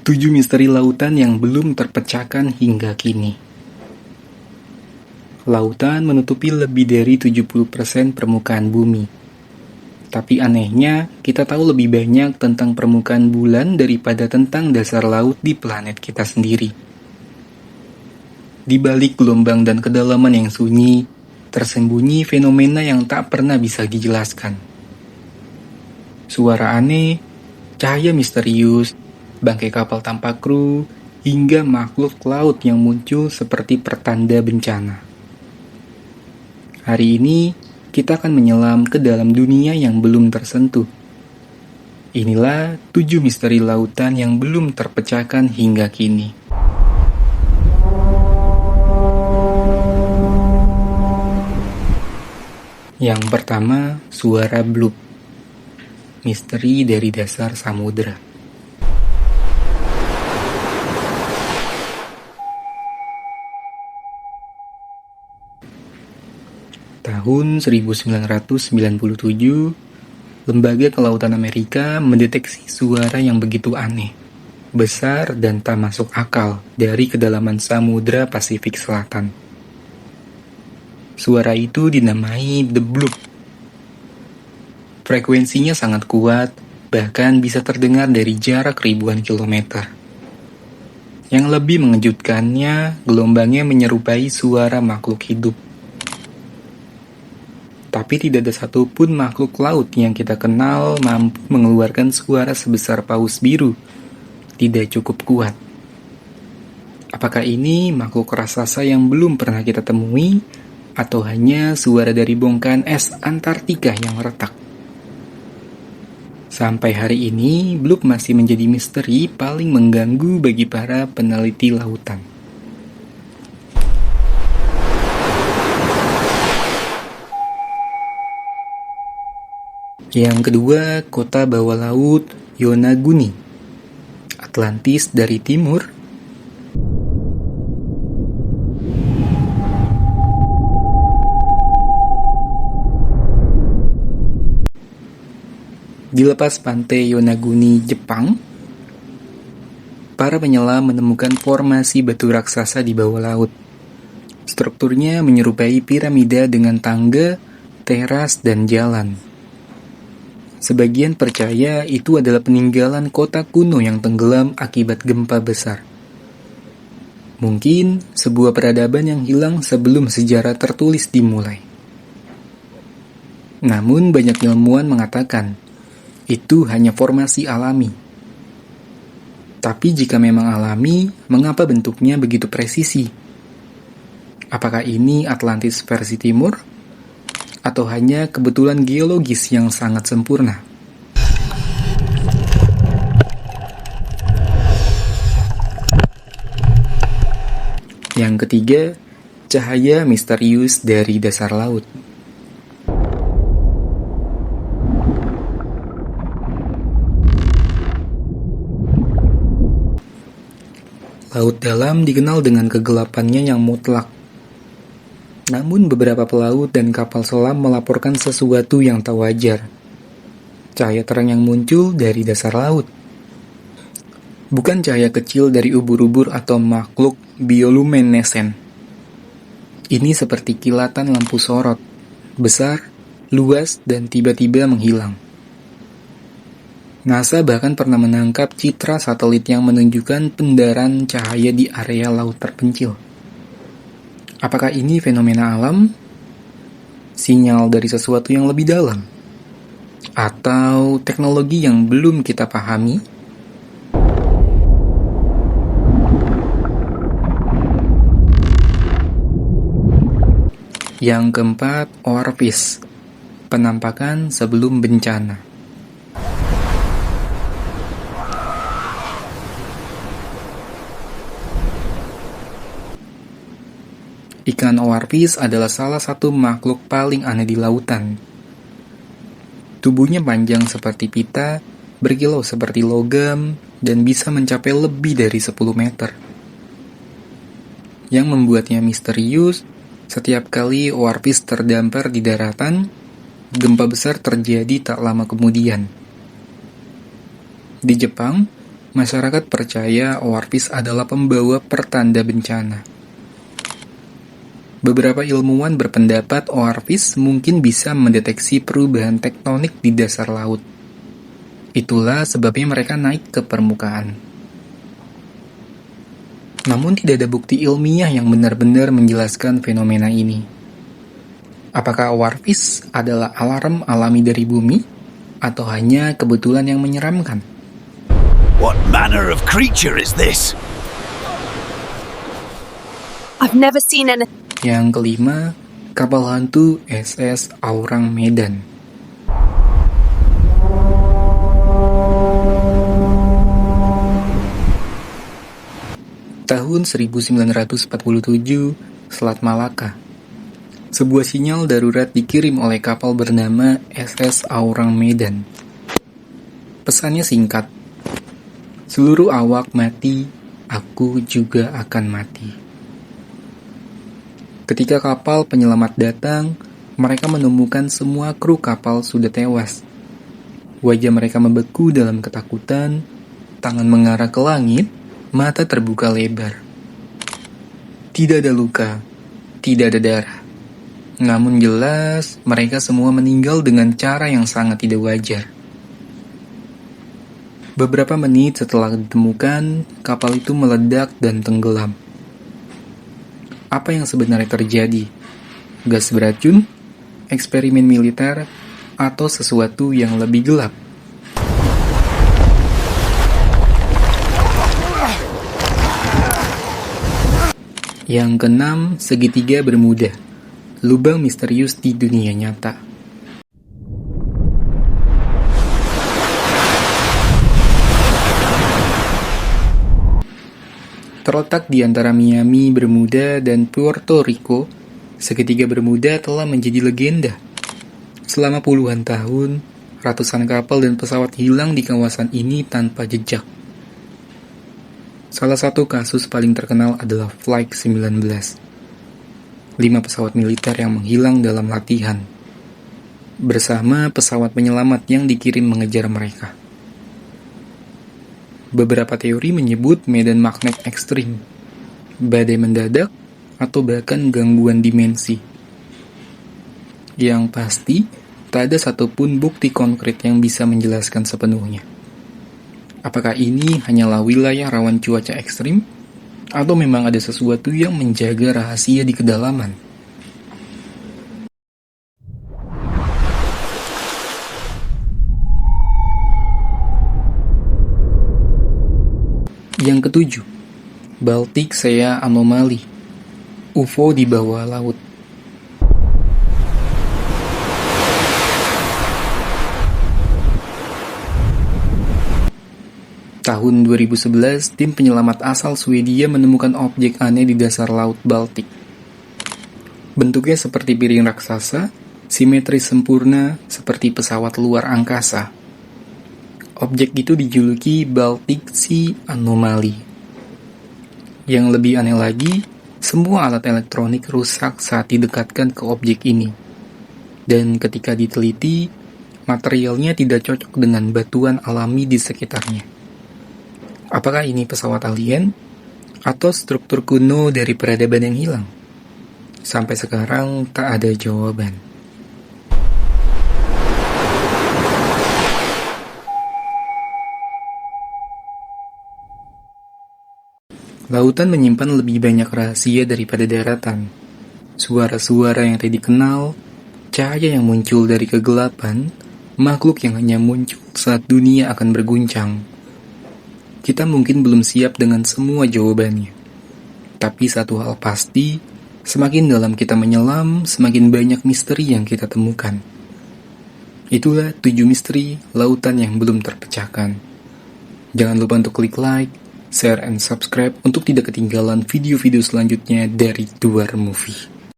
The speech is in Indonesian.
7 misteri lautan yang belum terpecahkan hingga kini. Lautan menutupi lebih dari 70% permukaan bumi. Tapi anehnya, kita tahu lebih banyak tentang permukaan bulan daripada tentang dasar laut di planet kita sendiri. Di balik gelombang dan kedalaman yang sunyi, tersembunyi fenomena yang tak pernah bisa dijelaskan. Suara aneh, cahaya misterius, bangkai kapal tanpa kru, hingga makhluk laut yang muncul seperti pertanda bencana. Hari ini, kita akan menyelam ke dalam dunia yang belum tersentuh. Inilah 7 misteri lautan yang belum terpecahkan hingga kini. Yang pertama, suara bloop. Misteri dari dasar samudera. Tahun 1997, Lembaga Kelautan Amerika mendeteksi suara yang begitu aneh, besar dan tak masuk akal dari kedalaman Samudra Pasifik Selatan. Suara itu dinamai The Bloop. Frekuensinya sangat kuat, bahkan bisa terdengar dari jarak ribuan kilometer. Yang lebih mengejutkannya, gelombangnya menyerupai suara makhluk hidup. Tapi tidak ada satupun makhluk laut yang kita kenal mampu mengeluarkan suara sebesar paus biru. Tidak cukup kuat. Apakah ini makhluk raksasa yang belum pernah kita temui, atau hanya suara dari bongkahan es Antartika yang retak? Sampai hari ini, bloop masih menjadi misteri paling mengganggu bagi para peneliti lautan. Yang kedua, kota bawah laut Yonaguni, Atlantis dari timur. Di lepas pantai Yonaguni, Jepang, para penyelam menemukan formasi batu raksasa di bawah laut. Strukturnya menyerupai piramida dengan tangga, teras, dan jalan. Sebagian percaya itu adalah peninggalan kota kuno yang tenggelam akibat gempa besar. Mungkin sebuah peradaban yang hilang sebelum sejarah tertulis dimulai. Namun banyak ilmuwan mengatakan, itu hanya formasi alami. Tapi jika memang alami, mengapa bentuknya begitu presisi? Apakah ini Atlantis versi timur? Atau hanya kebetulan geologis yang sangat sempurna? Yang ketiga, cahaya misterius dari dasar laut. Laut dalam dikenal dengan kegelapannya yang mutlak. Namun beberapa pelaut dan kapal selam melaporkan sesuatu yang tak wajar. Cahaya terang yang muncul dari dasar laut. Bukan cahaya kecil dari ubur-ubur atau makhluk bioluminescen. Ini seperti kilatan lampu sorot, besar, luas, dan tiba-tiba menghilang. NASA bahkan pernah menangkap citra satelit yang menunjukkan pendaran cahaya di area laut terpencil. Apakah ini fenomena alam? Sinyal dari sesuatu yang lebih dalam? Atau teknologi yang belum kita pahami? Yang keempat, Orvis, penampakan sebelum bencana. Ikan Orvis adalah salah satu makhluk paling aneh di lautan. Tubuhnya panjang seperti pita, berkilau seperti logam, dan bisa mencapai lebih dari 10 meter. Yang membuatnya misterius, setiap kali Orvis terdampar di daratan, gempa besar terjadi tak lama kemudian. Di Jepang, Masyarakat percaya Warfish adalah pembawa pertanda bencana. Beberapa ilmuwan berpendapat Warfish mungkin bisa mendeteksi perubahan tektonik di dasar laut. Itulah sebabnya mereka naik ke permukaan. Namun tidak ada bukti ilmiah yang benar-benar menjelaskan fenomena ini. Apakah Warfish adalah alarm alami dari bumi, atau hanya kebetulan yang menyeramkan? What manner of creature is this? I've never seen anything. Yang kelima, kapal hantu SS Aurang Medan. Tahun 1947, Selat Malaka. Sebuah sinyal darurat dikirim oleh kapal bernama SS Aurang Medan. Pesannya singkat. Seluruh awak mati, aku juga akan mati. Ketika kapal penyelamat datang, mereka menemukan semua kru kapal sudah tewas. Wajah mereka membeku dalam ketakutan, tangan mengarah ke langit, mata terbuka lebar. Tidak ada luka, tidak ada darah. Namun jelas, mereka semua meninggal dengan cara yang sangat tidak wajar. Beberapa menit setelah ditemukan, kapal itu meledak dan tenggelam. Apa yang sebenarnya terjadi? Gas beracun, eksperimen militer, atau sesuatu yang lebih gelap? Yang keenam, segitiga Bermuda. Lubang misterius di dunia nyata. Terletak di antara Miami, Bermuda, dan Puerto Rico, segitiga Bermuda telah menjadi legenda. Selama puluhan tahun, ratusan kapal dan pesawat hilang di kawasan ini tanpa jejak. Salah satu kasus paling terkenal adalah Flight 19. 5 pesawat militer yang menghilang dalam latihan, bersama pesawat penyelamat yang dikirim mengejar mereka. Beberapa teori menyebut medan magnet ekstrim, badai mendadak, atau bahkan gangguan dimensi. Yang pasti, tak ada satupun bukti konkret yang bisa menjelaskan sepenuhnya. Apakah ini hanyalah wilayah rawan cuaca ekstrim, atau memang ada sesuatu yang menjaga rahasia di kedalaman? Yang ketujuh, Baltic Sea Anomaly, UFO di bawah laut. Tahun 2011, tim penyelamat asal Swedia menemukan objek aneh di dasar laut Baltik. Bentuknya seperti piring raksasa, simetris sempurna seperti pesawat luar angkasa. Objek itu dijuluki Baltic Sea Anomaly. Yang lebih aneh lagi, semua alat elektronik rusak saat didekatkan ke objek ini. Dan ketika diteliti, materialnya tidak cocok dengan batuan alami di sekitarnya. Apakah ini pesawat alien? Atau struktur kuno dari peradaban yang hilang? Sampai sekarang tak ada jawaban. Lautan menyimpan lebih banyak rahasia daripada daratan. Suara-suara yang tidak dikenal, cahaya yang muncul dari kegelapan, makhluk yang hanya muncul saat dunia akan berguncang. Kita mungkin belum siap dengan semua jawabannya. Tapi satu hal pasti, semakin dalam kita menyelam, semakin banyak misteri yang kita temukan. Itulah 7 misteri lautan yang belum terpecahkan. Jangan lupa untuk klik like, share, and subscribe untuk tidak ketinggalan video-video selanjutnya dari Duar Movie.